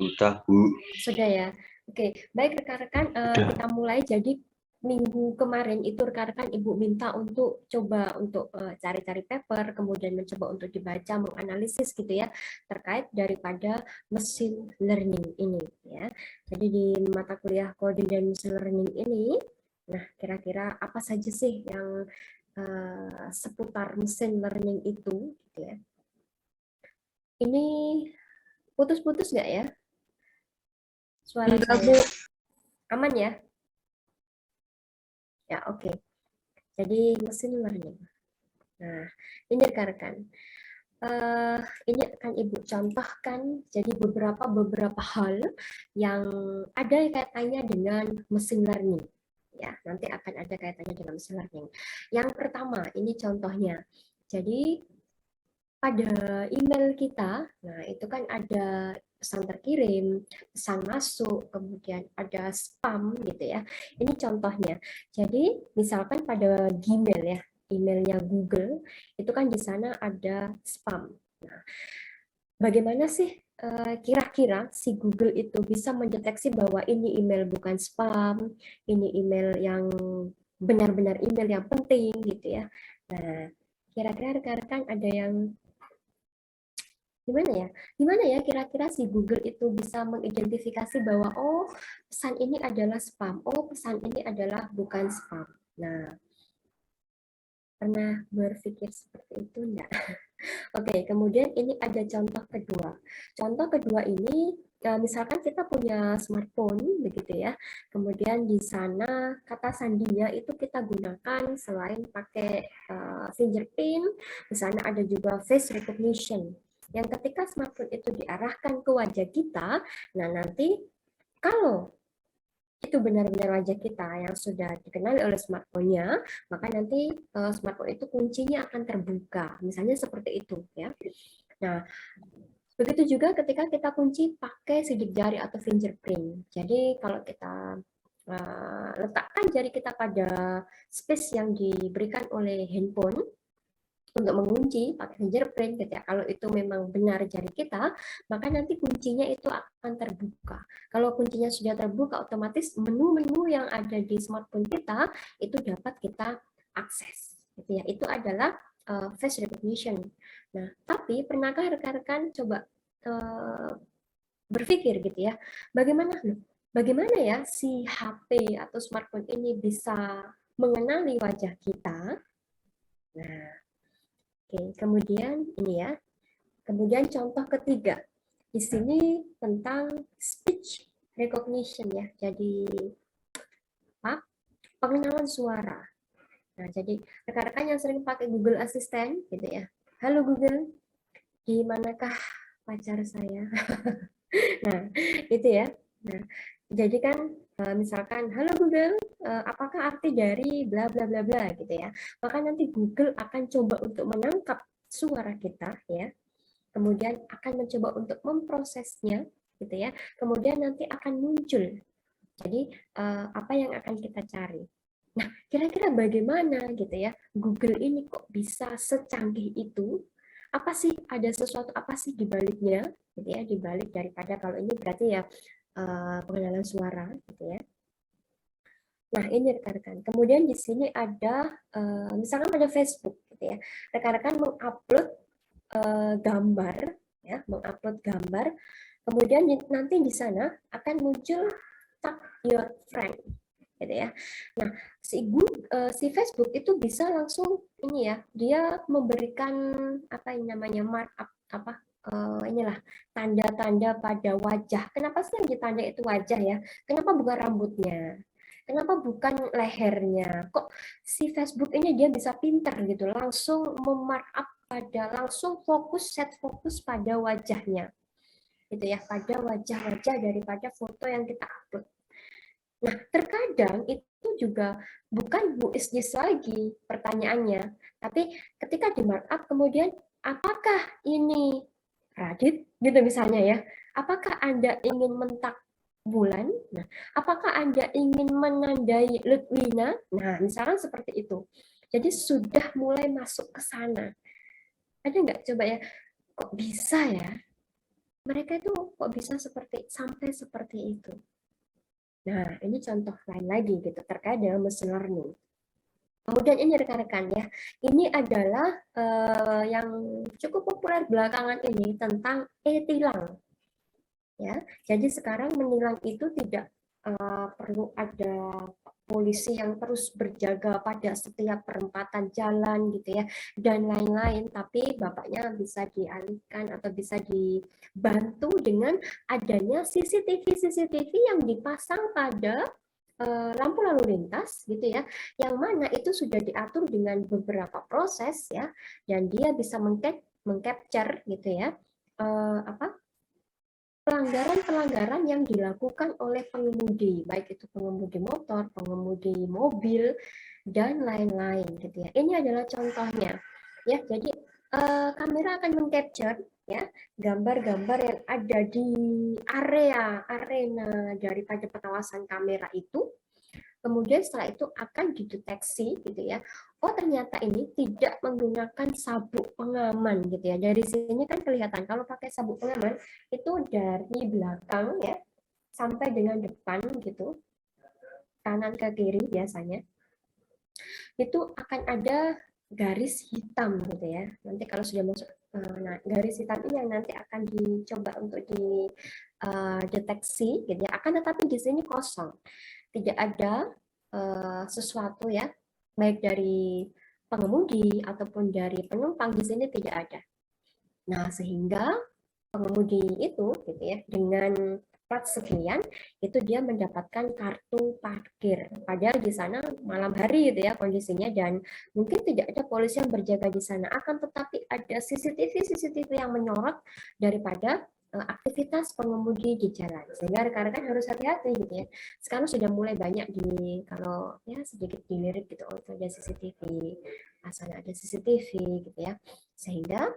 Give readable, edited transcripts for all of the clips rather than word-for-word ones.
Udah, Bu. Sudah ya. Oke, baik rekan-rekan, kita mulai. Jadi minggu kemarin itu rekan-rekan Ibu minta untuk coba untuk cari-cari paper, kemudian mencoba untuk dibaca, menganalisis gitu ya, terkait daripada machine learning ini ya. Jadi di mata kuliah coding dan machine learning ini, nah kira-kira apa saja sih yang seputar machine learning itu gitu ya. Ini putus-putus nggak ya suara Enggak, saya? Bu. Aman ya? Ya, oke. Jadi machine learning. Nah, ini rekan-rekan. Ini akan Ibu contohkan jadi beberapa hal yang ada kaitannya dengan machine learning. Ya, nanti akan ada kaitannya dengan machine learning. Yang pertama, ini contohnya. Jadi pada email kita, nah itu kan ada pesan terkirim, pesan masuk, kemudian ada spam gitu ya. Ini contohnya. Jadi misalkan pada Gmail ya, emailnya Google, itu kan di sana ada spam. Nah, bagaimana sih kira-kira si Google itu bisa mendeteksi bahwa ini email bukan spam, ini email yang benar-benar email yang penting gitu ya. Nah, kira-kira rekan-rekan ada yang gimana ya kira-kira si Google itu bisa mengidentifikasi bahwa oh pesan ini adalah spam, oh pesan ini adalah bukan spam. Nah, pernah berpikir seperti itu enggak? Oke, kemudian ini ada contoh kedua. Contoh kedua ini misalkan kita punya smartphone begitu ya. Kemudian di sana kata sandinya itu kita gunakan selain pakai fingerprint, di sana ada juga face recognition. Yang ketika smartphone itu diarahkan ke wajah kita, nah nanti kalau itu benar-benar wajah kita yang sudah dikenali oleh smartphone-nya, maka nanti smartphone itu kuncinya akan terbuka. Misalnya seperti itu ya. Nah, begitu juga ketika kita kunci pakai sidik jari atau fingerprint. Jadi kalau kita letakkan jari kita pada space yang diberikan oleh handphone, untuk mengunci pakai fingerprint gitu ya. Kalau itu memang benar jari kita, maka nanti kuncinya itu akan terbuka. Kalau kuncinya sudah terbuka, otomatis menu-menu yang ada di smartphone kita itu dapat kita akses. Gitu ya. Itu adalah face recognition. Nah, tapi pernahkah rekan-rekan coba berpikir gitu ya, bagaimana ya si HP atau smartphone ini bisa mengenali wajah kita? Nah, oke, kemudian ini ya. Kemudian contoh ketiga. Di sini tentang speech recognition ya. Jadi apa? Pengenalan suara. Nah, jadi rekan-rekan yang sering pakai Google Assistant gitu ya. Halo Google, di manakah pacar saya? Nah, itu ya. Nah, jadi kan misalkan halo Google, apakah arti dari bla bla bla bla gitu ya. Maka nanti Google akan coba untuk menangkap suara kita ya. Kemudian akan mencoba untuk memprosesnya gitu ya. Kemudian nanti akan muncul. Jadi apa yang akan kita cari. Nah, kira-kira bagaimana gitu ya Google ini kok bisa secanggih itu? Apa sih ada sesuatu apa sih di baliknya gitu ya, di balik daripada kalau ini berarti ya pengenalan suara gitu ya. Nah, ini rekan-rekan. Kemudian di sini ada misalkan pada Facebook gitu ya. Rekan-rekan mengupload gambar ya, mengupload gambar. Kemudian nanti di sana akan muncul tag your friend gitu ya. Nah, si Facebook itu bisa langsung ini ya, dia memberikan apa yang namanya markup apa inilah tanda-tanda pada wajah. Kenapa sih yang ditanda itu wajah ya? Kenapa bukan rambutnya? Kenapa bukan lehernya? Kok si Facebook ini dia bisa pinter gitu, langsung memarkup pada langsung set fokus pada wajahnya. Gitu ya, pada wajah-wajah daripada foto yang kita upload. Nah, terkadang itu juga bukan who is this lagi pertanyaannya, tapi ketika di markup kemudian apakah ini Radit gitu misalnya ya, apakah Anda ingin mentak bulan? Nah, apakah Anda ingin menandai Ludwina? Nah, misalnya seperti itu. Jadi sudah mulai masuk ke sana. Ada nggak coba ya, kok bisa ya? mereka itu kok bisa sampai seperti itu. Nah, ini contoh lain lagi gitu terkait dengan machine learning. Kemudian ini rekan-rekan ya, ini adalah yang cukup populer belakangan ini tentang e-tilang. Ya, jadi sekarang menilang itu tidak perlu ada polisi yang terus berjaga pada setiap perempatan jalan gitu ya dan lain-lain, tapi bapaknya bisa dialihkan atau bisa dibantu dengan adanya CCTV yang dipasang pada lampu lalu lintas gitu ya, yang mana itu sudah diatur dengan beberapa proses ya, dan dia bisa mengcapture gitu ya apa pelanggaran-pelanggaran yang dilakukan oleh pengemudi, baik itu pengemudi motor, pengemudi mobil, dan lain-lain gitu ya. Ini adalah contohnya. Ya, jadi kamera akan mengcapture ya gambar-gambar yang ada di arena daripada pengawasan kamera itu. Kemudian setelah itu akan dideteksi gitu ya. Oh, ternyata ini tidak menggunakan sabuk pengaman gitu ya. Dari sini kan kelihatan kalau pakai sabuk pengaman itu dari belakang ya sampai dengan depan gitu, kanan ke kiri biasanya. Itu akan ada garis hitam gitu ya. Nanti kalau sudah masuk nah, garis hitam ini yang nanti akan dicoba untuk dideteksi gitu ya. Akan tetapi di sini kosong. Tidak ada sesuatu ya, baik dari pengemudi ataupun dari penumpang, di sini tidak ada. Nah, sehingga pengemudi itu gitu ya dengan plat sekian itu dia mendapatkan kartu parkir. Padahal di sana malam hari gitu ya kondisinya dan mungkin tidak ada polisi yang berjaga di sana. Akan tetapi ada CCTV yang menyorot daripada aktivitas pengemudi di jalan. Sehingga rekan-rekan harus hati-hati gitu ya. Sekarang sudah mulai banyak kalau ya sedikit dilirik gitu, oh itu ada CCTV, asal ada CCTV gitu ya. Sehingga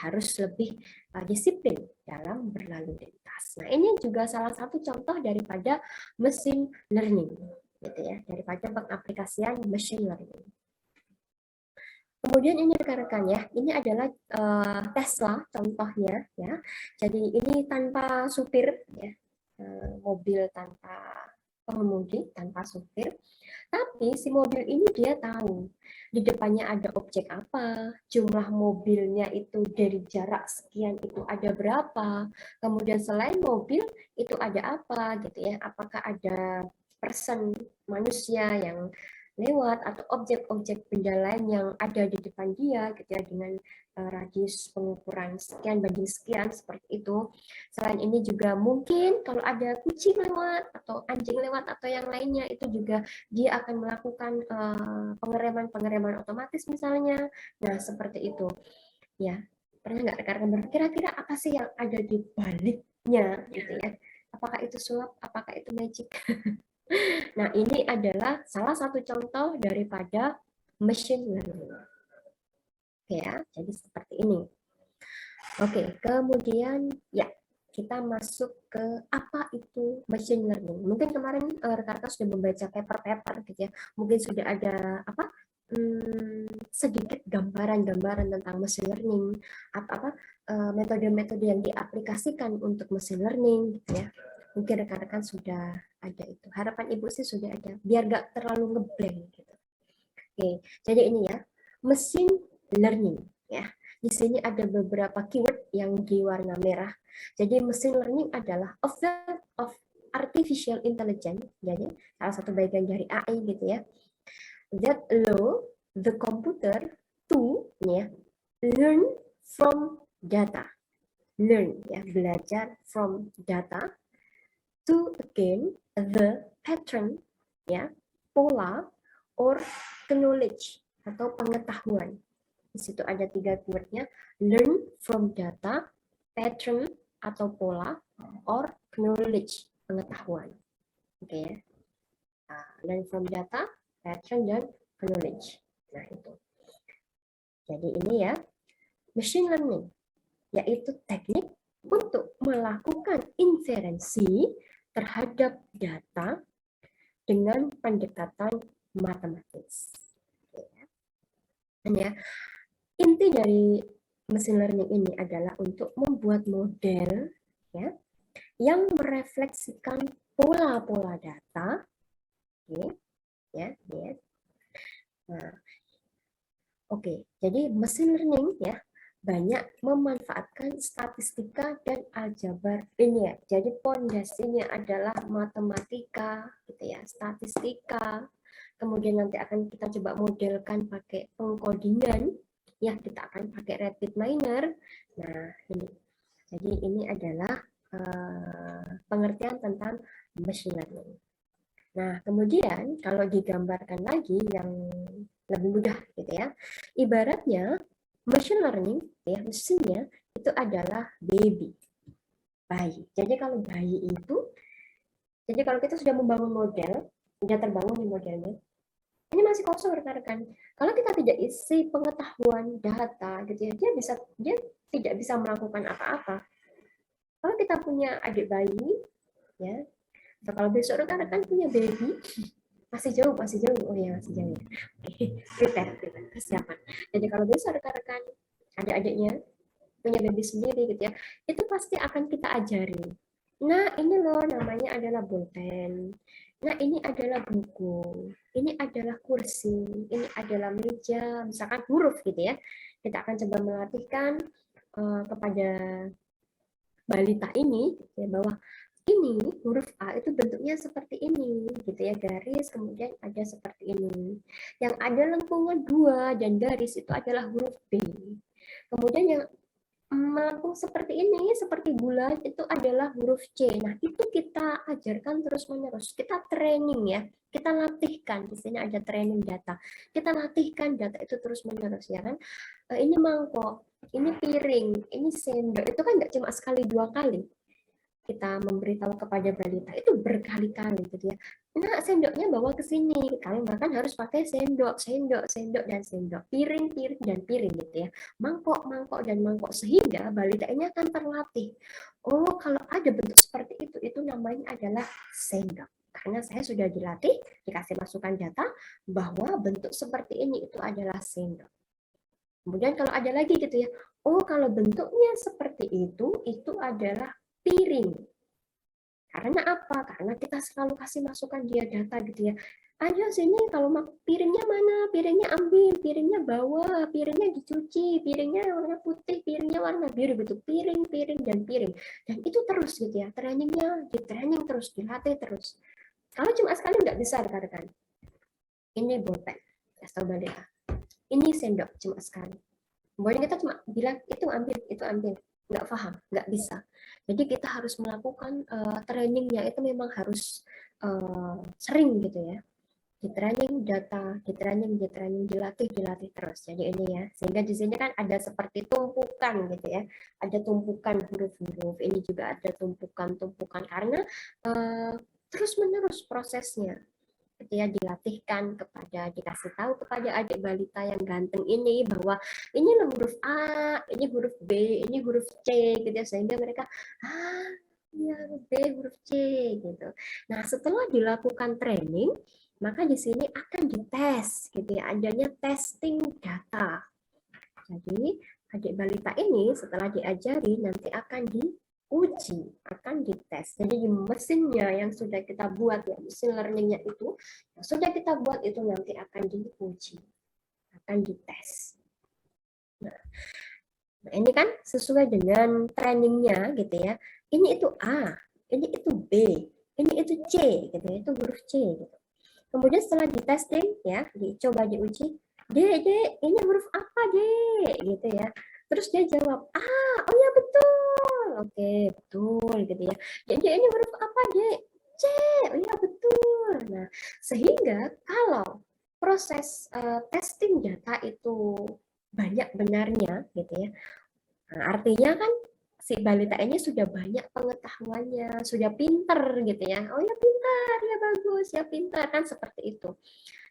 harus lebih disiplin dalam berlalu lintas. Nah, ini juga salah satu contoh daripada machine learning, gitu ya, daripada pengaplikasian machine learning. Kemudian ini rekan-rekan ya, ini adalah Tesla contohnya ya. Jadi ini tanpa supir ya, mobil tanpa pengemudi, tanpa supir. Tapi si mobil ini dia tahu di depannya ada objek apa, jumlah mobilnya itu dari jarak sekian itu ada berapa, kemudian selain mobil itu ada apa gitu ya, apakah ada person manusia yang lewat atau objek-objek benda lain yang ada di depan dia gitu ya dengan radius pengukuran sekian banding sekian seperti itu. Selain ini juga mungkin kalau ada kucing lewat atau anjing lewat atau yang lainnya itu juga dia akan melakukan pengereman otomatis misalnya. Nah, seperti itu. Ya, pernah nggak rekan-rekan kira-kira apa sih yang ada di baliknya gitu ya? Apakah itu sulap? Apakah itu magic? Nah, ini adalah salah satu contoh daripada machine learning. Oke ya, jadi seperti ini. Oke, kemudian ya kita masuk ke apa itu machine learning. Mungkin kemarin rekan-rekan sudah membaca paper-paper gitu ya. Mungkin sudah ada sedikit gambaran-gambaran tentang machine learning, apa metode-metode yang diaplikasikan untuk machine learning gitu ya. Mungkin rekan-rekan sudah ada itu. Harapan Ibu sih sudah ada, biar nggak terlalu ngeblank gitu. Oke, jadi ini ya, machine learning ya. Di sini ada beberapa keyword yang di warna merah. Jadi machine learning adalah a field of artificial intelligence. Jadi salah satu bagian dari AI gitu ya. That allow the computer to ya, learn from data. Learn ya, belajar from data to again the pattern ya, pola or knowledge atau pengetahuan. Di situ ada 3 keywordnya, learn from data, pattern atau pola, or knowledge, pengetahuan. Oke ya. Learn from data, pattern, dan knowledge. Nah itu. Jadi ini ya, machine learning, yaitu teknik untuk melakukan inferensi terhadap data dengan pendekatan matematis. Ya. Inti dari mesin learning ini adalah untuk membuat model ya yang merefleksikan pola-pola data, oke, ya, ya. Nah, oke, jadi mesin learning ya banyak memanfaatkan statistika dan aljabar ini ya. Jadi pondasinya adalah matematika, gitu ya, statistika. Kemudian nanti akan kita coba modelkan pakai pengkodingan, ya kita akan pakai RapidMiner. Nah ini, jadi ini adalah pengertian tentang machine learning. Nah, kemudian kalau digambarkan lagi yang lebih mudah gitu ya. Ibaratnya machine learning ya, mesinnya itu adalah baby, bayi. Jadi kalau bayi itu, jadi kalau kita sudah membangun model, sudah terbangun di modelnya, ini masih kosong rekan-rekan. Kalau kita tidak isi pengetahuan data gitu ya, dia tidak bisa melakukan apa-apa. Kalau kita punya adik bayi ya, atau kalau besok rekan-rekan punya baby, masih jauh, oh ya masih jauh ya. Oke, prepare, persiapan. Jadi kalau besok rekan-rekan adik-adiknya punya baby sendiri gitu ya, itu pasti akan kita ajarin. Nah ini loh namanya adalah bolpen. Nah ini adalah buku. Ini adalah kursi. Ini adalah meja. Misalkan huruf gitu ya. Kita akan coba melatihkan kepada balita ini ya, bahwa ini huruf A itu bentuknya seperti ini gitu ya, garis kemudian ada seperti ini, yang ada lengkungan 2 dan garis itu adalah huruf B, kemudian yang melengkung seperti ini seperti bulan itu adalah huruf C. Nah itu kita ajarkan terus menerus, kita training ya, kita latihkan. Di sini ada training data, kita latihkan data itu terus menerus ya kan. Ini mangkok, ini piring, ini sendok, itu kan nggak cuma sekali 2 kali kita memberitahu kepada balita, itu berkali-kali gitu ya. Nah, sendoknya bawa ke sini. Kalau makan harus pakai sendok, sendok, sendok dan sendok, piring, piring dan piring gitu ya. Mangkok, mangkok dan mangkok, sehingga balita ini akan terlatih. Oh, kalau ada bentuk seperti itu namanya adalah sendok. Karena saya sudah dilatih, dikasih masukan data bahwa bentuk seperti ini itu adalah sendok. Kemudian kalau ada lagi gitu ya, oh kalau bentuknya seperti itu adalah piring. Karena apa? Karena kita selalu kasih masukan dia data gitu ya. Ayo sini kalau piringnya mana? Piringnya ambil, piringnya bawa, piringnya dicuci, piringnya warna putih, piringnya warna biru gitu. Piring, piring dan piring. Dan itu terus gitu ya. Trainingnya di training terus, dilatih terus. Kalau cuma sekali nggak bisa rekan-rekan. Ini bolpen, kasih tahu balita. Ini sendok cuma sekali. Kemudian kita cuma bilang itu ambil, nggak paham, nggak bisa. Jadi kita harus melakukan trainingnya itu memang harus sering gitu ya. Di training data, di training, dilatih terus. Jadi ini ya, sehingga di sini kan ada seperti tumpukan gitu ya. Ada tumpukan huruf-huruf. Ini juga ada tumpukan-tumpukan karena terus menerus prosesnya. Ya dilatihkan kepada, dikasih tahu kepada adik balita yang ganteng ini bahwa ini loh huruf A, ini huruf B, ini huruf C gitu ya, sehingga mereka ya huruf B, huruf C gitu. Nah, setelah dilakukan training, maka di sini akan dites gitu ya, adanya testing data. Jadi, adik balita ini setelah diajari nanti akan diuji, akan dites. Jadi di mesinnya yang sudah kita buat ya, mesin learningnya itu yang sudah kita buat itu nanti akan diuji, akan dites. Nah, ini kan sesuai dengan trainingnya gitu ya. Ini itu A, ini itu B, ini itu C gitu ya, itu huruf C gitu. Kemudian setelah ditesting ya, dicoba diuji, Dek, ini huruf apa, Dek? Gitu ya. Terus dia jawab, oh ya betul. Oke, betul gitu ya. Jadi ini huruf apa, Dek? C. Oh ya betul. Nah, sehingga kalau proses testing data itu banyak benarnya gitu ya. Nah, artinya kan si balita ini sudah banyak pengetahuannya, sudah pinter gitu ya. Oh ya pintar, ya bagus, ya pintar kan seperti itu.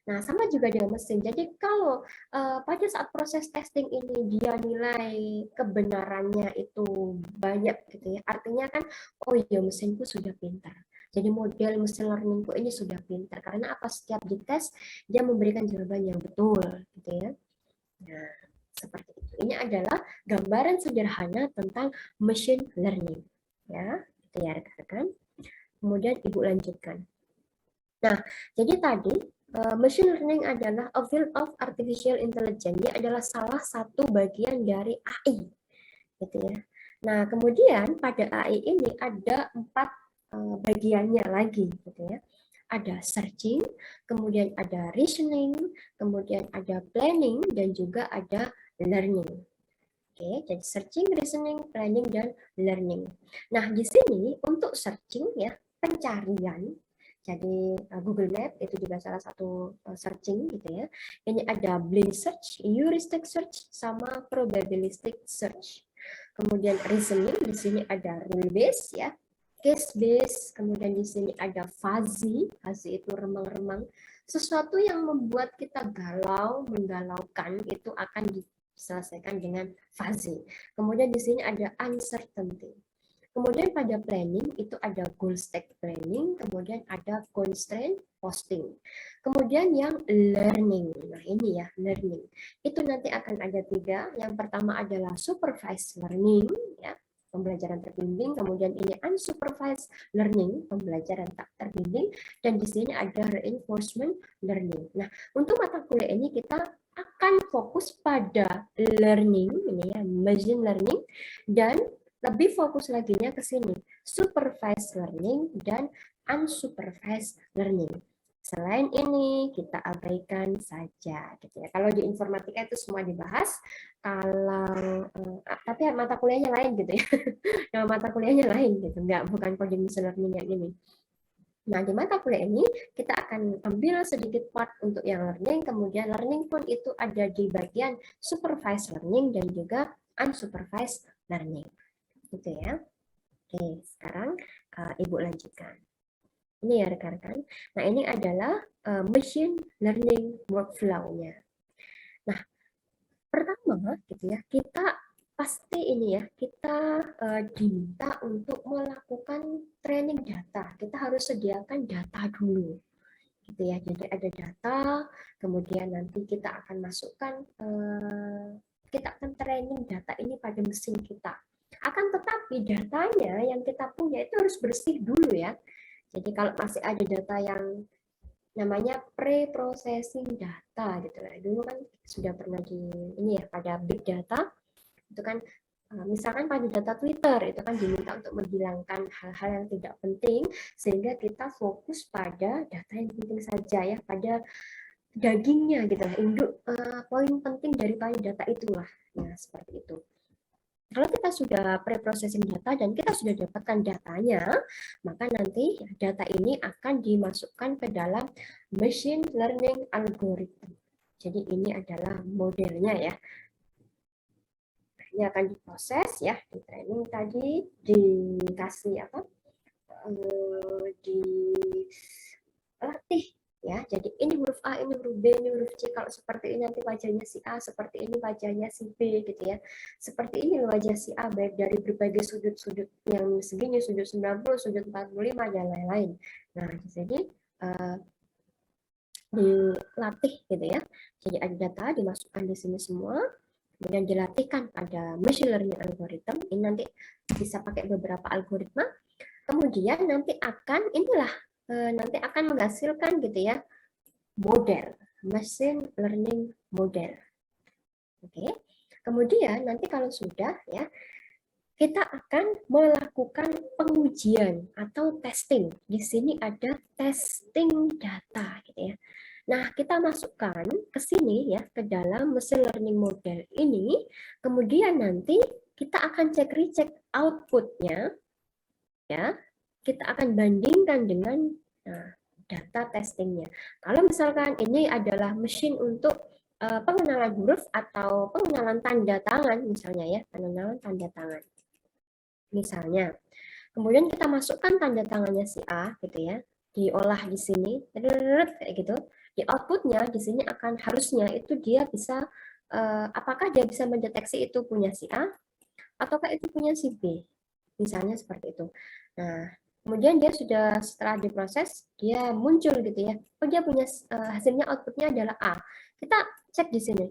Nah, sama juga dengan mesin. Jadi kalau pada saat proses testing ini dia nilai kebenarannya itu banyak gitu ya. Artinya kan oh iya mesinku sudah pintar. Jadi model mesin learningku ini sudah pintar karena apa, setiap dites dia memberikan jawaban yang betul gitu ya. Nah, Seperti itu. Ini adalah gambaran sederhana tentang machine learning. Ya, itu ya rekan-rekan. Kemudian Ibu lanjutkan. Nah, jadi tadi machine learning adalah a field of artificial intelligence. Dia adalah salah satu bagian dari AI, gitu ya. Nah, kemudian pada AI ini ada 4 bagiannya lagi, gitu ya. Ada searching, kemudian ada reasoning, kemudian ada planning, dan juga ada learning. Oke, jadi searching, reasoning, planning, dan learning. Nah, di sini untuk searching ya, pencarian. Jadi Google Map itu juga salah satu searching gitu ya. Ini ada blind search, heuristic search, sama probabilistic search. Kemudian reasoning, di sini ada rule based ya, case based, kemudian di sini ada fuzzy, fuzzy itu remang-remang. Sesuatu yang membuat kita galau, menggalaukan itu akan diselesaikan dengan fuzzy. Kemudian di sini ada uncertainty. Kemudian pada planning itu ada goal stack planning, kemudian ada constraint posting. Kemudian yang learning, nah ini ya learning. Itu nanti akan ada 3. Yang pertama adalah supervised learning, ya pembelajaran terbimbing. Kemudian ini unsupervised learning, pembelajaran tak terbimbing. Dan di sini ada reinforcement learning. Nah untuk mata kuliah ini kita akan fokus pada learning, ini ya machine learning, dan lebih fokus lagi ke sini, supervised learning dan unsupervised learning. Selain ini kita abaikan saja gitu ya. Kalau di informatika itu semua dibahas, kalau tapi mata kuliahnya lain gitu ya. Nama mata kuliahnya lain gitu, bukan coding machine learning yang ini. Nah, di mata kuliah ini kita akan ambil sedikit part untuk yang learning, kemudian learning pun itu ada di bagian supervised learning dan juga unsupervised learning. Gitu ya. Oke, sekarang Ibu lanjutkan. Ini ya rekan-rekan. Nah, ini adalah machine learning workflow-nya. Nah, pertama gitu ya, kita pasti ini ya, kita diminta untuk melakukan training data. Kita harus sediakan data dulu. Gitu ya. Jadi ada data, kemudian nanti kita akan masukkan kita akan training data ini pada mesin kita. Akan tetapi datanya yang kita punya itu harus bersih dulu ya. Jadi kalau masih ada data yang namanya pre-processing data gitu lah. Dulu kan sudah pernah di ini ya pada big data itu kan misalkan pada data Twitter itu kan diminta untuk menghilangkan hal-hal yang tidak penting sehingga kita fokus pada data yang penting saja ya, pada dagingnya gitu lah, induk poin penting daripada data itulah. Nah, seperti itu. Kalau kita sudah pre-processing data dan kita sudah dapatkan datanya, maka nanti data ini akan dimasukkan ke dalam machine learning algorithm. Jadi ini adalah modelnya ya. Ini akan diproses ya, di training tadi, dikasih apa? Dilatih ya. Jadi ini huruf A, ini huruf B, ini huruf C. Kalau seperti ini nanti wajahnya si A, seperti ini wajahnya si B gitu ya. Seperti ini wajah si A baik dari berbagai sudut-sudut yang segini, sudut 90, sudut 45 dan lain-lain. Nah, jadi dilatih gitu ya. Jadi ada data dimasukkan di sini semua, kemudian dilatihkan pada machine learning algorithm. Ini nanti bisa pakai beberapa algoritma. Kemudian nanti akan nanti akan menghasilkan gitu ya model, machine learning model. Oke. Kemudian nanti kalau sudah ya kita akan melakukan pengujian atau testing. Di sini ada testing data gitu ya. Nah, kita masukkan ke sini ya ke dalam machine learning model ini, kemudian nanti kita akan cek recheck outputnya ya. Kita akan bandingkan dengan data testingnya. Kalau misalkan ini adalah mesin untuk pengenalan huruf atau pengenalan tanda tangan misalnya ya, pengenalan tanda tangan. Misalnya, kemudian kita masukkan tanda tangannya si A gitu ya, diolah di sini, kayak gitu. Di outputnya di sini akan harusnya itu dia bisa apakah dia bisa mendeteksi itu punya si A ataukah itu punya si B. Misalnya seperti itu. Nah, kemudian dia sudah setelah diproses, dia muncul gitu ya. Oh, dia punya hasilnya outputnya adalah A. Kita cek di sini.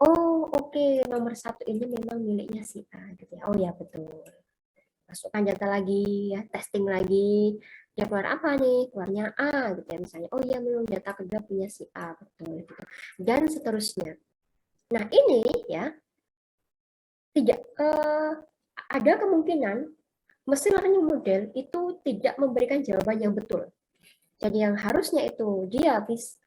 oh oke, nomor satu ini memang miliknya si A gitu ya. Oh ya betul. Masukkan data lagi ya, testing lagi. Dia keluar apa nih? Keluarnya A gitu ya misalnya. Oh iya memang data kedua punya si A betul gitu. Dan seterusnya. Nah ini ya tidak ada kemungkinan mesin learning model itu tidak memberikan jawaban yang betul. Jadi yang harusnya itu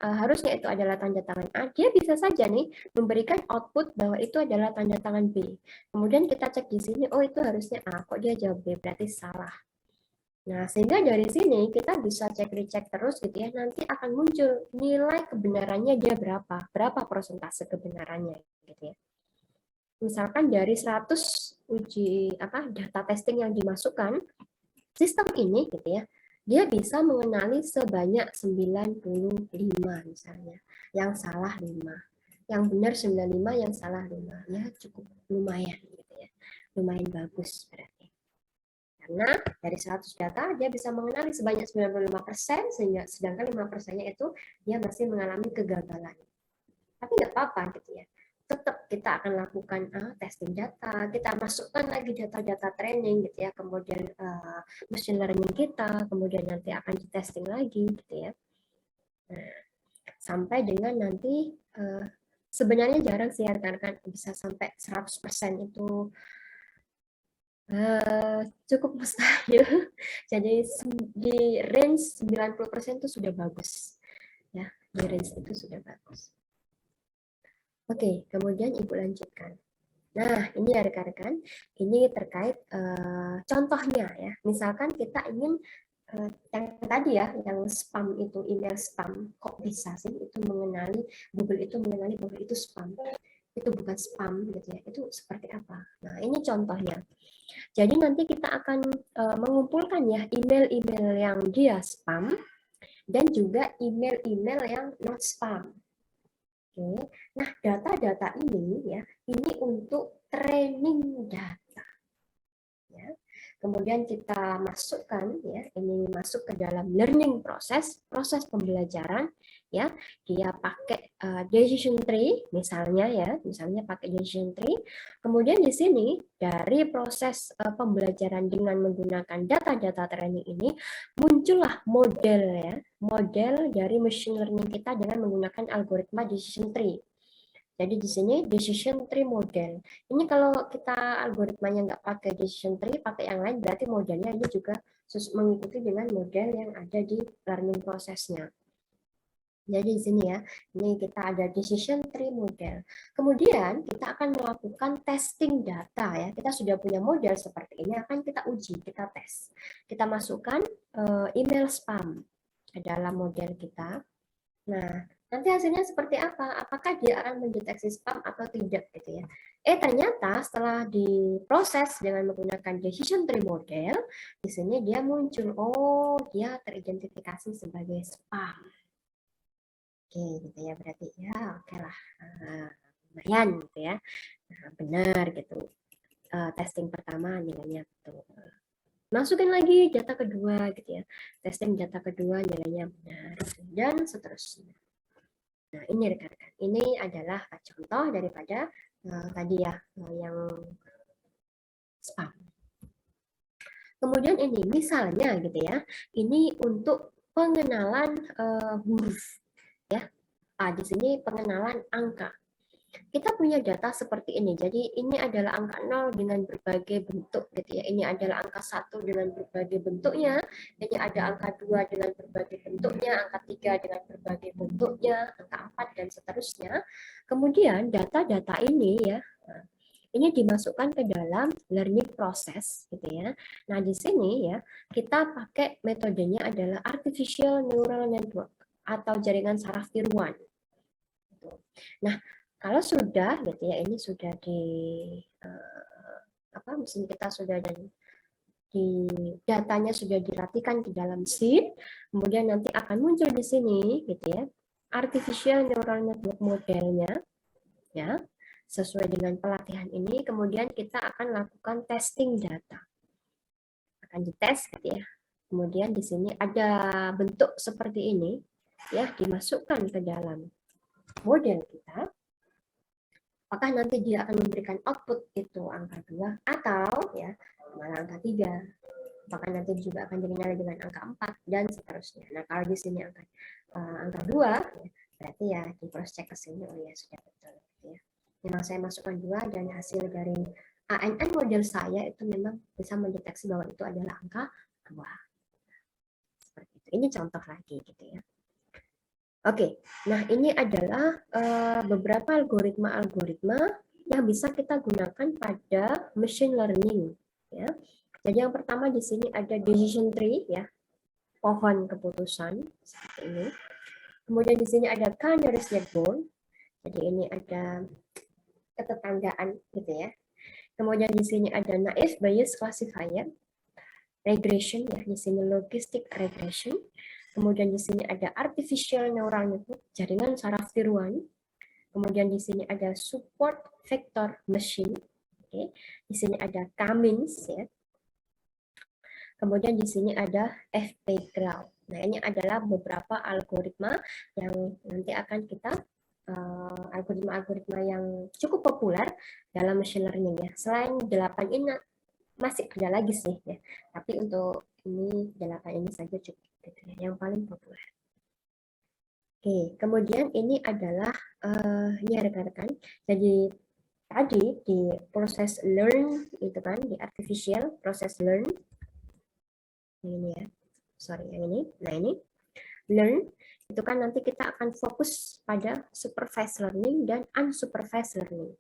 harusnya itu adalah tanda tangan A, dia bisa saja nih memberikan output bahwa itu adalah tanda tangan B. Kemudian kita cek di sini, oh itu harusnya A, kok dia jawab B, berarti salah. Nah, sehingga dari sini kita bisa cek recheck terus gitu ya, nanti akan muncul nilai kebenarannya dia berapa persentase kebenarannya gitu ya. Misalkan dari 100 data testing yang dimasukkan, sistem ini gitu ya, dia bisa mengenali sebanyak 95 misalnya, yang salah 5, yang benar 95, yang salah 5. Ya cukup lumayan gitu ya. Lumayan bagus berarti. Karena dari 100 data dia bisa mengenali sebanyak 95%, sehingga sedangkan 5%-nya itu dia masih mengalami kegagalan. Tapi nggak apa-apa gitu ya. Tetap kita akan lakukan testing data, kita masukkan lagi data-data training gitu ya, kemudian machine learning kita, kemudian nanti akan di testing lagi gitu ya. Nah, sampai dengan nanti sebenarnya jarang sih rekan-rekan bisa sampai 100% itu cukup mustahil. Jadi di range 90% itu sudah bagus. Ya, di range itu sudah bagus. Oke, kemudian Ibu lanjutkan. Nah, ini ya rekan-rekan, ini terkait contohnya ya. Misalkan kita ingin yang tadi ya, yang spam itu, email spam, kok bisa sih itu mengenali, Google itu mengenali bahwa itu spam. Itu bukan spam gitu ya, itu seperti apa. Nah, ini contohnya. Jadi nanti kita akan mengumpulkan ya email-email yang dia spam, dan juga email-email yang not spam. Oke. Nah, data-data ini ya, ini untuk training data. Ya. Kemudian kita masukkan ya, ini masuk ke dalam learning proses pembelajaran ya. Dia pakai decision tree misalnya ya, misalnya pakai decision tree. Kemudian di sini dari proses pembelajaran dengan menggunakan data-data training ini muncullah model ya, model dari machine learning kita dengan menggunakan algoritma decision tree. Jadi di sini decision tree model. Ini kalau kita algoritmanya nggak pakai decision tree, pakai yang lain, berarti modelnya ini juga mengikuti dengan model yang ada di learning prosesnya. Jadi di sini ya, ini kita ada decision tree model. Kemudian kita akan melakukan testing data ya. Kita sudah punya model seperti ini, akan kita uji, kita tes. Kita masukkan email spam ke dalam model kita. Nah, nanti hasilnya seperti apa? Apakah dia akan mendeteksi spam atau tidak gitu ya. Ternyata setelah diproses dengan menggunakan decision tree model, di sini dia muncul, oh dia teridentifikasi sebagai spam. Oke, gitu ya berarti ya oke lah. Lumayan gitu ya. Nah, benar gitu. Testing pertama nilainya betul. Masukin lagi data kedua gitu ya. Testing data kedua nilainya benar dan seterusnya. Nah, ini rekan-rekan. Ini adalah contoh daripada tadi ya, yang spam. Kemudian ini misalnya gitu ya, ini untuk pengenalan huruf ya. Di sini pengenalan angka. Kita punya data seperti ini. Jadi ini adalah angka 0 dengan berbagai bentuk gitu ya. Ini adalah angka 1 dengan berbagai bentuknya. Ini ada angka 2 dengan berbagai bentuknya, angka 3 dengan berbagai bentuknya, angka 4 dan seterusnya. Kemudian data-data ini ya, ini dimasukkan ke dalam learning process gitu ya. Nah, di sini ya kita pakai metodenya adalah artificial neural network atau jaringan saraf tiruan. Nah, kalau sudah gitu ya, ini sudah mesin kita sudah di datanya sudah dirapikan ke dalam SIP, kemudian nanti akan muncul di sini gitu ya, artificial neural network modelnya ya, sesuai dengan pelatihan ini, kemudian kita akan lakukan testing data. Akan dites gitu ya. Kemudian di sini ada bentuk seperti ini ya, dimasukkan ke dalam model kita. apakah nanti dia akan memberikan output itu angka 2 atau ya malah angka 3. Apakah nanti juga akan dikenali dengan angka 4 dan seterusnya. Nah, kalau di sini angka 2, ya, berarti ya di cross check ke sini, oh ya sudah betul. Ya. Memang saya masukkan 2 dan hasil dari ANN model saya itu memang bisa mendeteksi bahwa itu adalah angka 2. Seperti itu. Ini contoh lagi gitu ya. Oke, nah ini adalah beberapa algoritma-algoritma yang bisa kita gunakan pada machine learning. Ya. Jadi yang pertama di sini ada decision tree, ya, pohon keputusan seperti ini. Kemudian di sini ada canary snakebone. Jadi ini ada ketetanggaan gitu ya. Kemudian di sini ada naive Bayes classifier, regression ya, di sini logistic regression. Kemudian di sini ada artificial neural network, jaringan saraf tiruan. Kemudian di sini ada support vector machine. Oke. Di sini ada K-means ya. Kemudian di sini ada FP-Graph. Nah, ini adalah beberapa algoritma yang nanti akan kita algoritma-algoritma yang cukup populer dalam machine learning ya. Selain 8 ini masih ada lagi sih ya. Tapi untuk ini 8 ini saja cukup gitu ya, yang paling populer. Oke, kemudian ini adalah ini rekan-rekan. Jadi tadi di proses learn itu kan di artificial proses learn ini ya. Sorry yang ini. Nah, ini learn itu kan nanti kita akan fokus pada supervised learning dan unsupervised learning.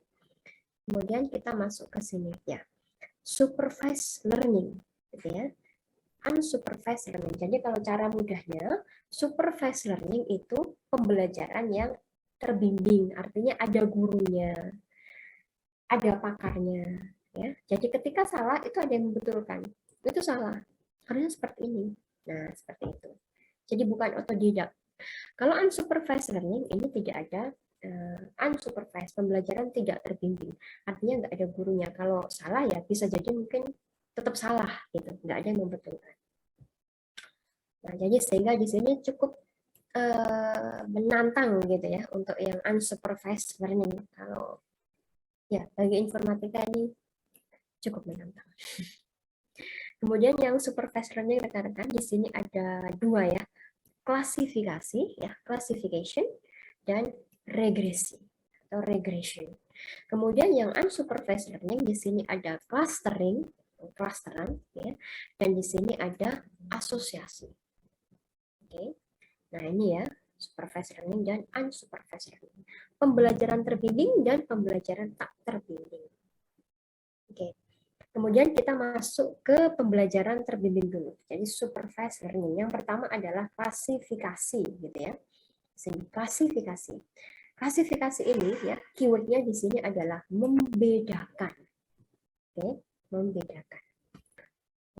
Kemudian kita masuk ke sini ya. Supervised learning gitu ya. Unsupervised learning. Jadi kalau cara mudahnya, supervised learning itu pembelajaran yang terbimbing, artinya ada gurunya, ada pakarnya. Ya. Jadi ketika salah itu ada yang membetulkan. Itu salah, harusnya seperti ini. Nah, seperti itu. Jadi bukan otodidak. Kalau unsupervised learning ini tidak ada unsupervised, pembelajaran tidak terbimbing. Artinya nggak ada gurunya. Kalau salah ya bisa jadi mungkin tetap salah gitu, nggak ada yang membetulkan. Nah, jadi sehingga di sini cukup menantang gitu ya untuk yang unsupervised learning. Kalau ya bagi informatika ini cukup menantang. Kemudian yang supervised learning rekan-rekan di sini ada 2 ya, klasifikasi ya, classification dan regresi atau regression. Kemudian yang unsupervised learning di sini ada clustering, clusteran ya, dan di sini ada asosiasi. Oke. Nah, ini ya, supervised learning dan unsupervised learning. Pembelajaran terbimbing dan pembelajaran tak terbimbing. Oke. Kemudian kita masuk ke pembelajaran terbimbing dulu. Jadi supervised learning. Yang pertama adalah klasifikasi gitu ya. Sini klasifikasi. Klasifikasi ini ya, keywordnya di sini adalah membedakan. Oke, membedakan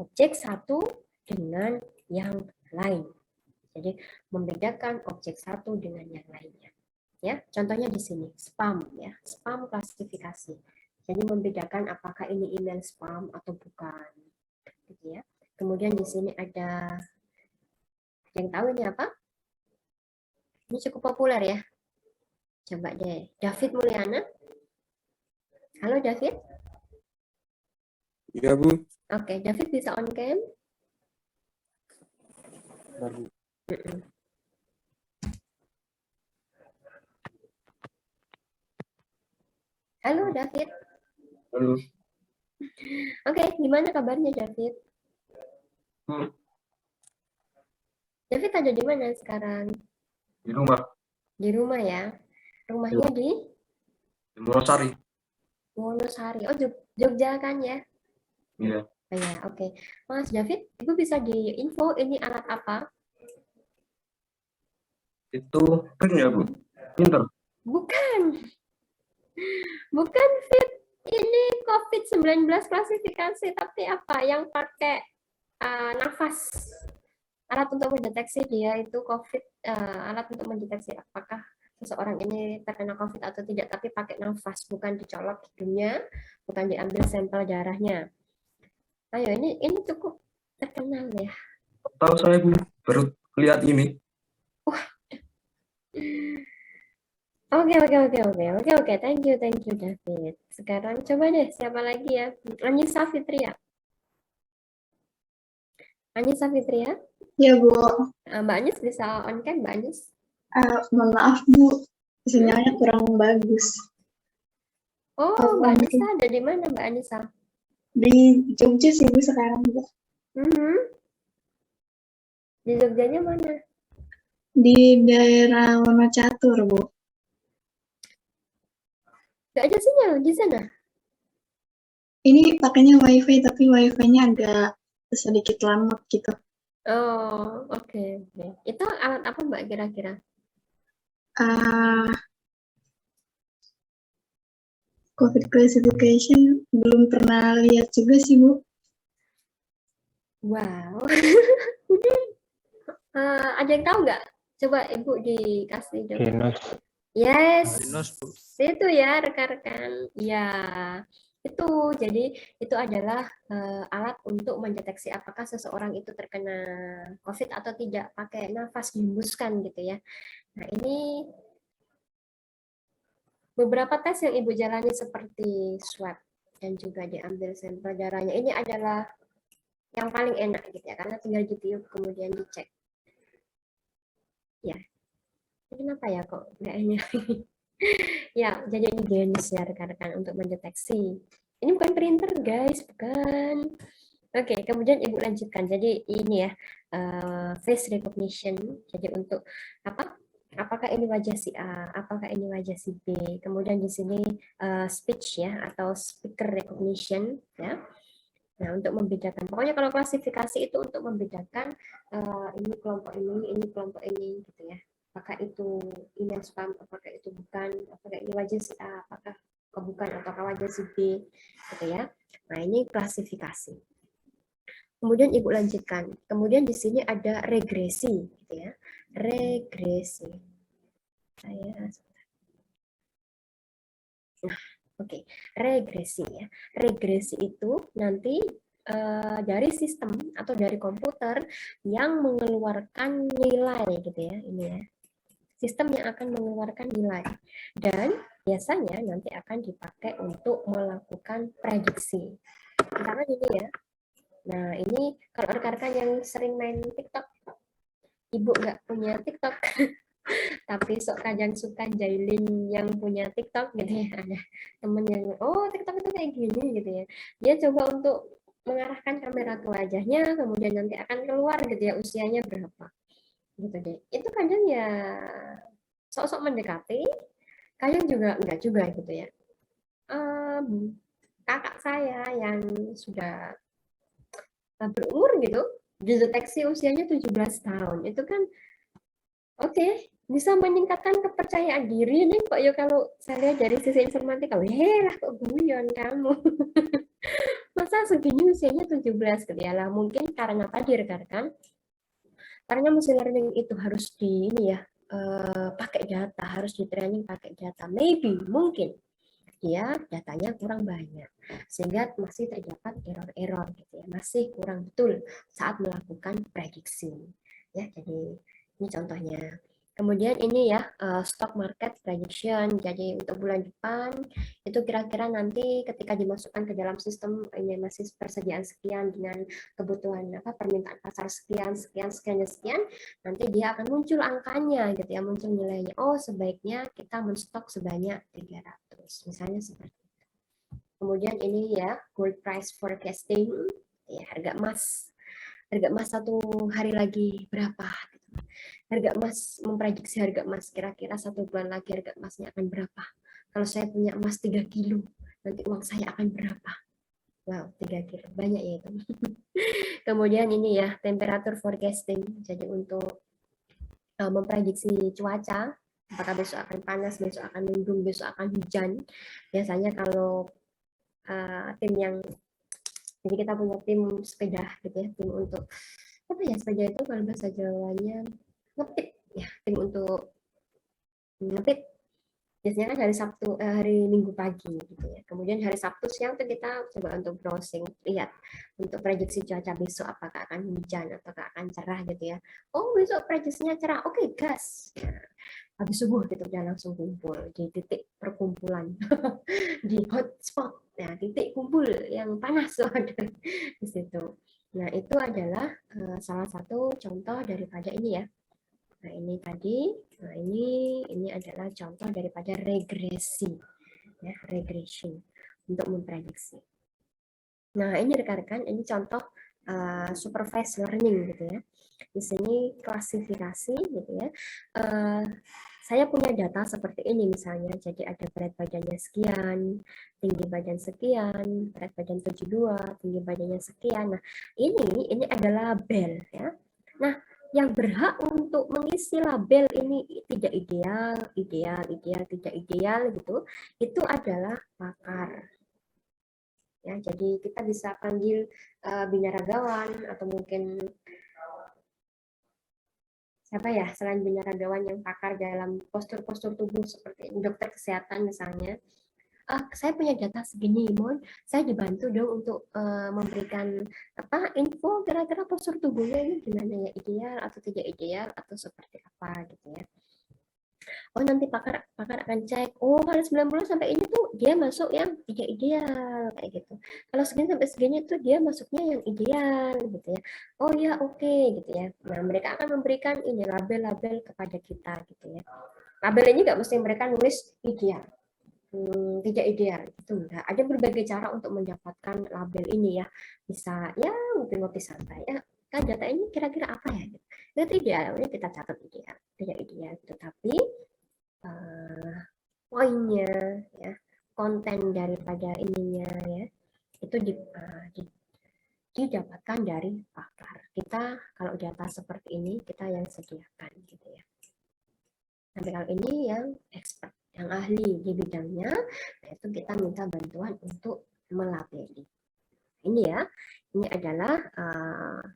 objek satu dengan yang lain. Jadi membedakan objek satu dengan yang lainnya. Ya, contohnya di sini spam ya, spam klasifikasi. Jadi membedakan apakah ini email spam atau bukan. Gitu ya. Kemudian di sini ada yang tahu ini apa? Ini cukup populer ya. Coba deh, David Mulyana. Halo David. Iya, Bu. Oke, David bisa on cam? Baru. Halo David. Halo. Oke, gimana kabarnya David? David ada di mana sekarang? Di rumah. Di rumah ya. Rumahnya di Wonosari. Wonosari. Oh, Jogja kan ya? Iya. Oh ya, oke. Mas David, Ibu bisa di info ini alat apa? Itu print ya, Bu? Pinter. Bukan. Bukan Fit. Ini COVID-19 klasifikasi, tapi apa? Yang pakai nafas. Alat untuk mendeteksi dia itu COVID, alat untuk mendeteksi apakah seseorang ini terkena COVID atau tidak, tapi pakai nafas, bukan dicolok hidungnya, bukan diambil sampel darahnya. Ayo, ini cukup terkenal ya. Tahu saya, Bu. Baru lihat ini. Oke, oke, oke, oke, oke, oke. Thank you, David. Sekarang coba deh, siapa lagi ya? Anissa Fitria. Anissa Fitria. Ya, Bu. Mbak Anis bisa on cam, Mbak Anis? Mohon maaf, Bu. Sinyalnya kurang bagus. Oh, Mbak Anissa ada di mana, Mbak Anissa? Di Jogja sih, Bu, sekarang, Bu. Di Jogjanya mana? Di daerah Wonocatur, Bu. Nggak ada sinyal di sana? Ini pakainya WiFi, tapi WiFi-nya agak sedikit lambat gitu. Oh, oke. Itu alat apa, Mbak, kira-kira? COVID classification belum pernah lihat juga sih, Bu. Wow. Ada yang tahu nggak? Coba Ibu dikasih dong. Genos. Yes. Genos, Bu. Itu ya, rekan-rekan. Ya, itu. Jadi itu adalah alat untuk mendeteksi apakah seseorang itu terkena COVID atau tidak pakai nafas dihembuskan gitu ya. Nah, ini beberapa tes yang Ibu jalani seperti swab dan juga diambil sampel darahnya. Ini adalah yang paling enak gitu ya, karena tinggal ditiup kemudian dicek. Ya, kenapa ya kok nggak enak? Ya, jadi ini Genos ya rekan-rekan untuk mendeteksi. Ini bukan printer guys, bukan. Oke, kemudian Ibu lanjutkan. Jadi ini ya, face recognition. Jadi untuk apa? Apakah ini wajah si A, apakah ini wajah si B. Kemudian di sini speech ya, atau speaker recognition ya. Nah, untuk membedakan. Pokoknya kalau klasifikasi itu untuk membedakan ini kelompok ini kelompok ini gitu ya. Apakah itu email spam, apakah itu bukan, apakah ini wajah si A, apakah bukan, ataukah wajah si B gitu ya. Nah, ini klasifikasi. Kemudian Ibu lanjutkan. Kemudian di sini ada regresi, gitu ya. Regresi. Nah, oke. Regresi ya. Regresi itu nanti dari sistem atau dari komputer yang mengeluarkan nilai, gitu ya. Ini ya. Sistem yang akan mengeluarkan nilai. Dan biasanya nanti akan dipakai untuk melakukan prediksi. Misalnya ini ya. Nah, ini kalau rekan-rekan yang sering main TikTok, Ibu nggak punya TikTok, tapi sok kadang suka jailin yang punya TikTok gitu ya. Ada temen yang, oh TikTok itu kayak gini gitu ya. Dia coba untuk mengarahkan kamera ke wajahnya, kemudian nanti akan keluar gitu ya usianya berapa. Gitu deh. Itu kadang ya sok-sok mendekati, kadang juga enggak juga gitu ya. Kakak saya yang sudah berumur gitu, dideteksi usianya 17 tahun. Itu kan oke, bisa meningkatkan kepercayaan diri nih kok ya kalau saya lihat dari sisi informatika. Lah kok guyon kamu. Masa segini usianya 17 gitu ya lah. Mungkin karena tadi rekan-rekan, karena machine learning itu harus di ini ya, pakai data, harus di training pakai data. Maybe, mungkin dia datanya kurang banyak sehingga masih terdapat error-error gitu ya, masih kurang betul saat melakukan prediksi ya. Jadi ini contohnya. Kemudian ini ya stock market prediction. Jadi untuk bulan depan itu kira-kira nanti ketika dimasukkan ke dalam sistem ini masih persediaan sekian dengan kebutuhan permintaan pasar sekian sekian sekian dan sekian, nanti dia akan muncul angkanya gitu ya, muncul nilainya. Oh, sebaiknya kita menstok sebanyak 300 misalnya seperti itu. Kemudian ini ya gold price forecasting ya, harga emas satu hari lagi berapa, harga emas, memprediksi harga emas kira-kira 1 bulan lagi harga emasnya akan berapa. Kalau saya punya emas 3 kilo nanti uang saya akan berapa. Wow, 3 kilo banyak ya itu. Kemudian ini ya temperature forecasting, jadi untuk memprediksi cuaca, apakah besok akan panas, besok akan mendung, besok akan hujan. Biasanya kalau tim yang, jadi kita punya tim sepeda gitu ya, tim untuk apa ya sepeda itu kalau bahasa Jawanya ngepit ya, tim untuk ngepit. Biasanya kan hari Minggu pagi gitu ya. Kemudian hari Sabtu siang tuh kita coba untuk browsing, lihat untuk prediksi cuaca besok apakah akan hujan atau akan cerah gitu ya. Oh, besok prediksinya cerah. Oke, gas. Nah, habis subuh gitu dia langsung kumpul di titik perkumpulan di hotspot ya, titik kumpul yang panas tuh ada di situ. Nah itu adalah salah satu contoh daripada ini ya. Nah ini tadi, nah ini adalah contoh daripada regresi ya, regression untuk memprediksi. Nah ini rekan-rekan, ini contoh supervised learning gitu ya. Di sini klasifikasi gitu ya. Saya punya data seperti ini misalnya, jadi ada berat badannya sekian, tinggi badan sekian, berat badan 72, tinggi badannya sekian. Nah, ini adalah label ya. Nah, yang berhak untuk mengisi label ini tidak ideal, ideal, ideal, tidak ideal gitu, itu adalah pakar. Ya, jadi kita bisa panggil binaragawan atau mungkin siapa ya selain binaragawan yang pakar dalam postur-postur tubuh seperti dokter kesehatan misalnya. Saya punya data segini, mohon saya dibantu dong untuk memberikan info kira-kira postur tubuhnya ini gimana ya, ideal atau tidak ideal atau seperti apa gitu ya. Oh nanti pakar akan cek, oh kalau 90 sampai ini tuh dia masuk yang tidak ideal kayak gitu. Kalau segini sampai segini tuh dia masuknya yang ideal gitu ya. Oh ya oke gitu ya. Nah mereka akan memberikan ini label-label kepada kita gitu ya. Label ini nggak mesti mereka nulis ideal, tidak ideal itu enggak. Ada berbagai cara untuk mendapatkan label ini ya. Bisa ya mungkin ngopi santai ya. Kan data ini kira-kira apa ya? Itu ideal, ini kita catat ideal, tidak ideal. Tetapi poinnya ya, konten daripada ininya ya itu didapatkan dari pakar. Kita kalau data seperti ini kita yang sediakan gitu ya. Tapi kalau ini yang expert, yang ahli di bidangnya, itu kita minta bantuan untuk melabeli. Ini ya, ini adalah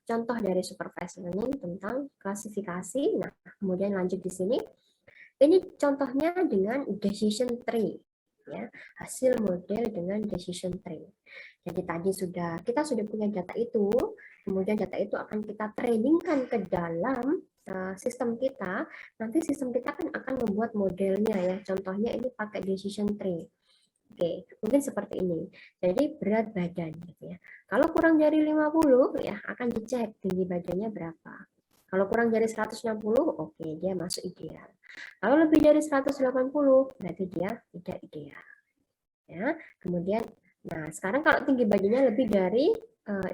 contoh dari supervised learning tentang klasifikasi. Nah, kemudian lanjut di sini. Ini contohnya dengan decision tree, ya, hasil model dengan decision tree. Jadi tadi kita sudah punya data itu, kemudian data itu akan kita trainingkan ke dalam sistem kita. Nanti sistem kita akan membuat modelnya ya. Contohnya ini pakai decision tree. Oke, mungkin seperti ini. Jadi berat badan gitu ya. Kalau kurang dari 50 ya akan dicek tinggi badannya berapa. Kalau kurang dari 160, oke, dia masuk ideal. Kalau lebih dari 180, berarti dia tidak ideal. Ya, kemudian, nah sekarang kalau tinggi badannya lebih dari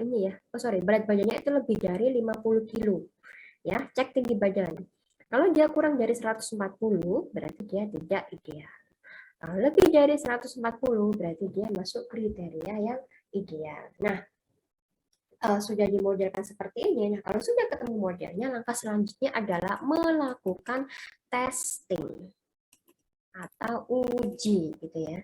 ini ya, berat badannya itu lebih dari 50 kilo. Ya, cek tinggi badan. Kalau dia kurang dari 140, berarti dia tidak ideal. Kalau lebih dari 140, berarti dia masuk kriteria yang ideal. Nah, sudah dimodelkan seperti ini. Nah, kalau sudah ketemu modelnya, langkah selanjutnya adalah melakukan testing atau uji gitu ya.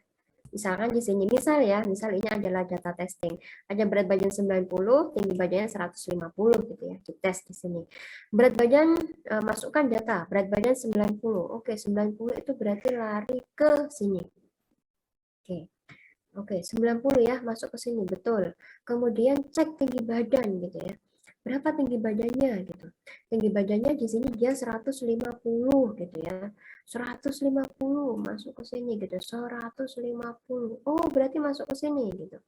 Misalkan di sini, misal ini adalah data testing. Ada berat badan 90, tinggi badannya 150 gitu ya, dites di sini. Berat badan, masukkan data, berat badan 90. Oke, 90 itu berarti lari ke sini. Oke, 90 ya, masuk ke sini, betul. Kemudian cek tinggi badan gitu ya. Berapa tinggi badannya gitu. Tinggi badannya di sini dia 150 gitu ya. 150 masuk ke sini gitu. 150. Oh, berarti masuk ke sini gitu.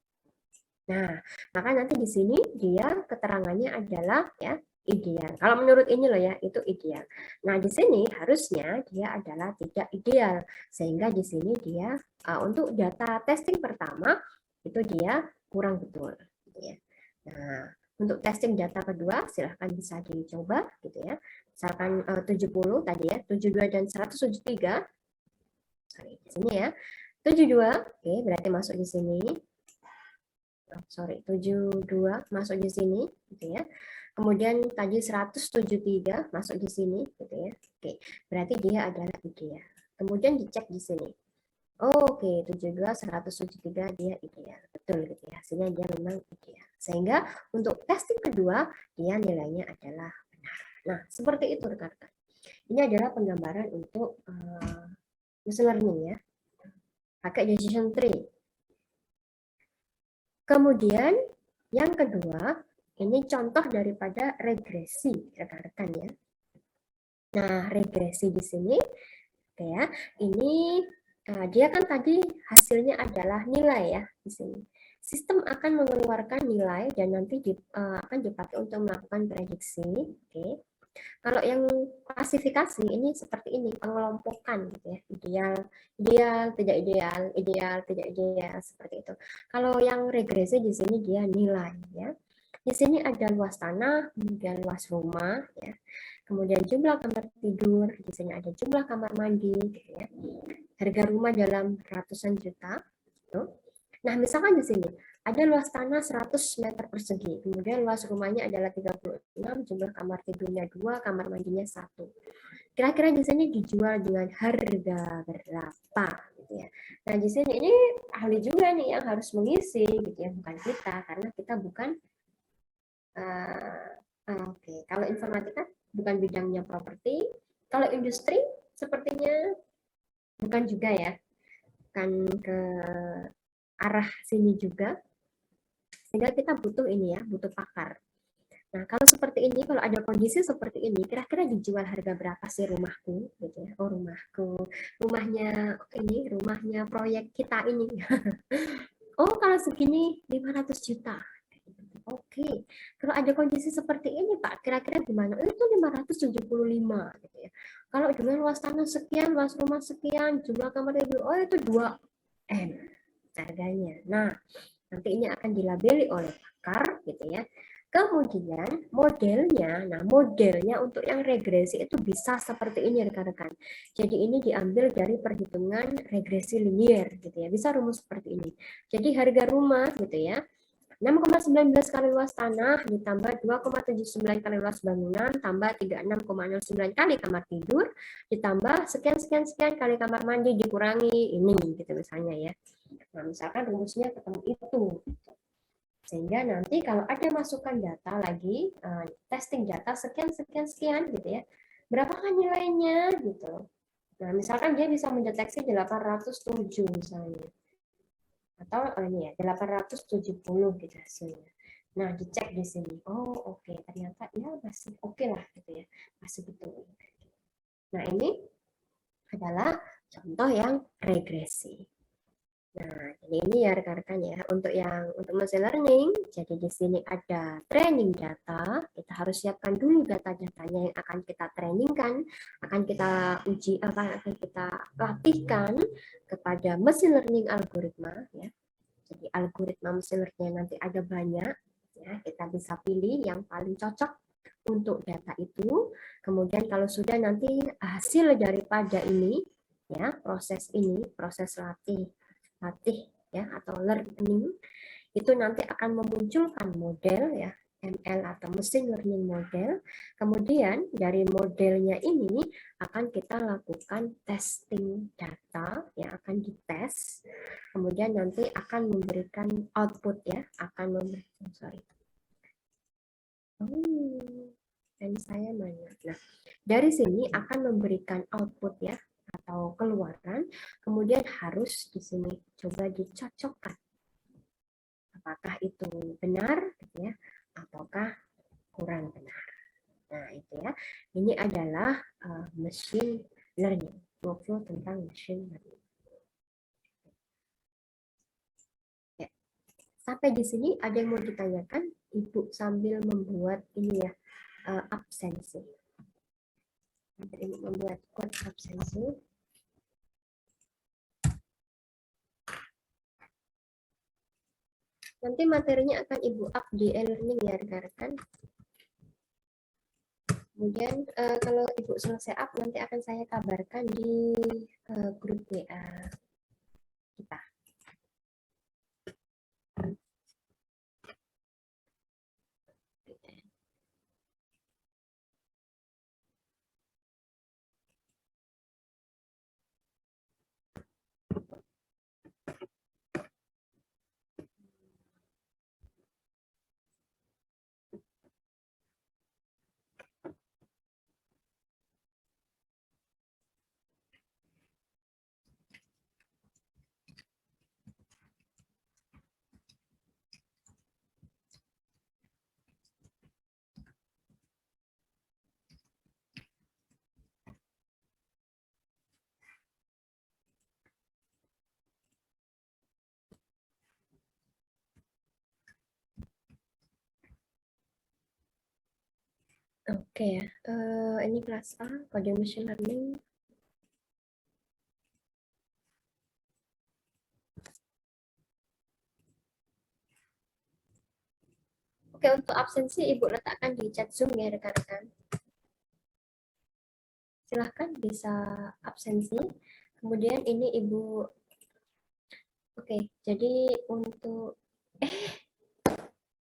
Nah, maka nanti di sini dia keterangannya adalah ya ideal. Kalau menurut ini loh ya, itu ideal. Nah, di sini harusnya dia adalah tidak ideal. Sehingga di sini dia untuk data testing pertama itu dia kurang betul gitu ya. Nah, untuk testing data kedua silahkan bisa dicoba gitu ya. Misalkan 70 tadi ya, 72 dan 173. Sorry, di sini ya. 72, oke, berarti masuk di sini. 72 masuk di sini gitu ya. Kemudian tadi 173 masuk di sini gitu ya. Oke, berarti dia adalah ideal. Kemudian dicek di sini. Oke, 72 173 dia ideal. Betul gitu ya. Hasilnya dia memang ideal. Sehingga untuk testing kedua dia nilainya adalah benar. Nah, seperti itu rekan-rekan. Ini adalah penggambaran untuk machine learning ya. Pakai decision tree. Kemudian yang kedua, ini contoh daripada regresi, rekan-rekan ya. Nah, regresi di sini Oke ya, ini dia kan tadi hasilnya adalah nilai ya di sini. Sistem akan mengeluarkan nilai dan nanti akan dipakai untuk melakukan prediksi. Oke. Kalau yang klasifikasi ini seperti ini, pengelompokan gitu ya. Ideal, ideal, tidak ideal, ideal, tidak ideal, seperti itu. Kalau yang regresi di sini dia nilai ya. Di sini ada luas tanah, kemudian luas rumah ya. Kemudian jumlah kamar tidur, di sini ada jumlah kamar mandi gitu ya. Harga rumah dalam ratusan juta gitu. Nah, misalkan di sini ada luas tanah 100 meter persegi, kemudian luas rumahnya adalah 36, jumlah kamar tidurnya 2, kamar mandinya 1. Kira-kira di sini dijual dengan harga berapa gitu ya. Nah, di sini ini ahli juga nih yang harus mengisi gitu ya, bukan kita karena kita bukan oke, kalau informatika bukan bidangnya properti, kalau industri sepertinya bukan juga ya, bukan ke arah sini juga, sehingga kita butuh ini ya, butuh pakar. Nah, kalau seperti ini, kalau ada kondisi seperti ini, kira-kira dijual harga berapa sih rumahku? Gitu ya. Oh, rumahku, rumahnya ini, rumahnya proyek kita ini. Oh, kalau segini 500 juta. Oke, kalau ada kondisi seperti ini, Pak, kira-kira gimana? Itu 575 gitu ya. Kalau dengan luas tanah sekian, luas rumah sekian, jumlah kamar tidur, oh itu 2M harganya. Nah, nanti ini akan dilabeli oleh pakar gitu ya. Kemudian modelnya, nah modelnya untuk yang regresi itu bisa seperti ini rekan-rekan. Jadi ini diambil dari perhitungan regresi linier gitu ya. Bisa rumus seperti ini. Jadi harga rumah gitu ya. 6,19 kali luas tanah ditambah 2,79 kali luas bangunan tambah 36,09 kali kamar tidur ditambah sekian kali kamar mandi dikurangi ini gitu misalnya ya. Nah, misalkan rumusnya ketemu itu. Sehingga nanti kalau ada masukan data lagi, testing data sekian gitu ya. Berapakah nilainya gitu. Nah, misalkan dia bisa mendeteksi 807 misalnya. Atau ini ya, 870 gitu hasilnya. Nah, dicek di sini. Oh, oke, ternyata ya masih oke lah gitu ya. Masih betul. Nah, ini adalah contoh yang regresi. Nah, jadi ini ya rekan-rekan ya untuk machine learning. Jadi di sini ada training data. Kita harus siapkan dulu data-datanya yang akan kita trainingkan, akan kita uji akan kita latihkan kepada machine learning algoritma ya. Jadi algoritma machine learning nanti ada banyak ya. Kita bisa pilih yang paling cocok untuk data itu. Kemudian kalau sudah nanti hasil daripada ini ya, proses latih ya atau learning itu nanti akan memunculkan model ya ML atau machine learning model. Kemudian dari modelnya ini akan kita lakukan testing data yang akan dites. Kemudian nanti akan memberikan output ya, akan memberikan dan saya mana. Nah, dari sini akan memberikan output ya atau keluaran, kemudian harus di sini coba dicocokkan apakah itu benar gitu ya ataukah kurang benar. Nah, itu ya. Ini adalah machine learning, workflow tentang machine learning. Ya. Sampai di sini ada yang mau ditanyakan, Ibu sambil membuat ini ya absensi. Ibu membuat code absensi. Nanti materinya akan Ibu up di e-learning ya rekan-rekan. Kemudian kalau Ibu selesai up, nanti akan saya kabarkan di grup WA kita. Oke ya, ini kelas A, kode machine learning. Oke, untuk absensi Ibu letakkan di chat Zoom ya rekan-rekan. Silahkan bisa absensi. Kemudian ini Ibu, oke, jadi untuk,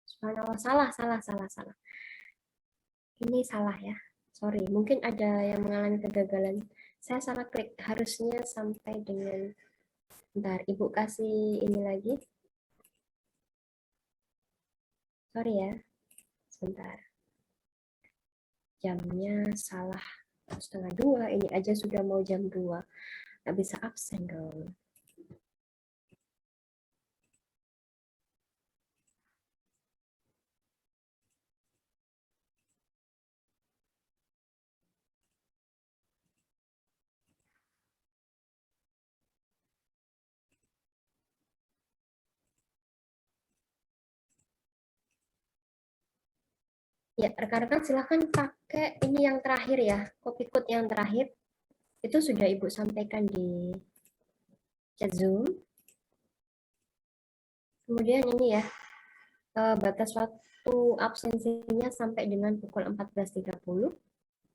subhanallah, salah. Ini salah ya, sorry, mungkin ada yang mengalami kegagalan. Saya salah klik, harusnya sampai dengan, bentar, Ibu kasih ini lagi. Sorry ya, sebentar. Jamnya salah, 1:30, ini aja sudah mau jam 2. Nggak bisa absen dong. Ya, rekan-rekan silahkan pakai ini yang terakhir ya, copy code yang terakhir. Itu sudah Ibu sampaikan di chat Zoom. Kemudian ini ya, batas waktu absensinya sampai dengan pukul 14.30.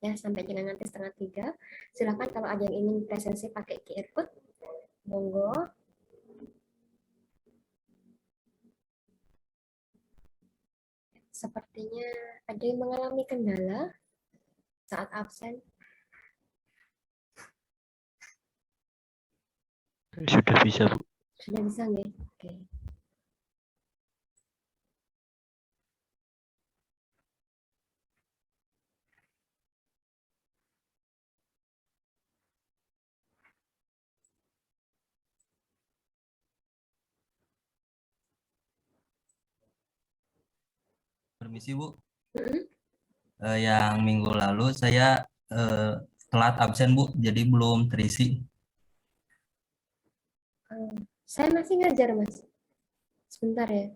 Ya, sampai dengan nanti 2:30. Silahkan kalau ada yang ingin presensi pakai QR code, monggo. Sepertinya ada yang mengalami kendala saat absen. Sudah bisa, Bu. Sudah bisa nggak? Oke. Permisi Bu, Mm-mm. yang minggu lalu saya telat absen Bu, jadi belum terisi. Saya masih ngajar, Mas. Sebentar ya.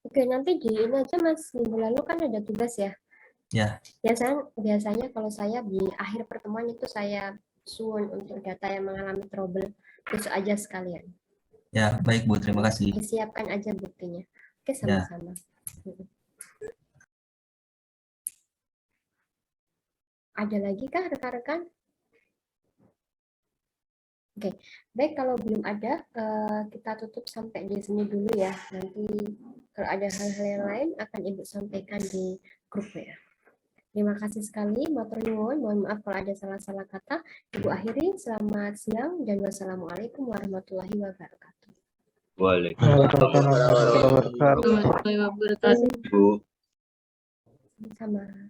Oke, nanti di ini aja Mas, minggu lalu kan ada tugas ya. Ya, Biasanya kalau saya di akhir pertemuan itu saya suun untuk data yang mengalami trouble, besok aja sekalian. ya baik Bu, terima kasih. Disiapkan aja buktinya. Oke, Ya. sama-sama. Ada lagi kah rekan-rekan? Oke, baik, kalau belum ada, kita tutup sampai di sini dulu ya. Nanti kalau ada hal-hal yang lain akan Ibu sampaikan di grup ya. Terima kasih sekali, matur nuwun. Mohon maaf kalau ada salah-salah kata. Ibu akhiri, selamat siang dan wassalamualaikum warahmatullahi wabarakatuh. Waalaikumsalam warahmatullahi wabarakatuh. Warahmatullahi wabarakatuh. Sama.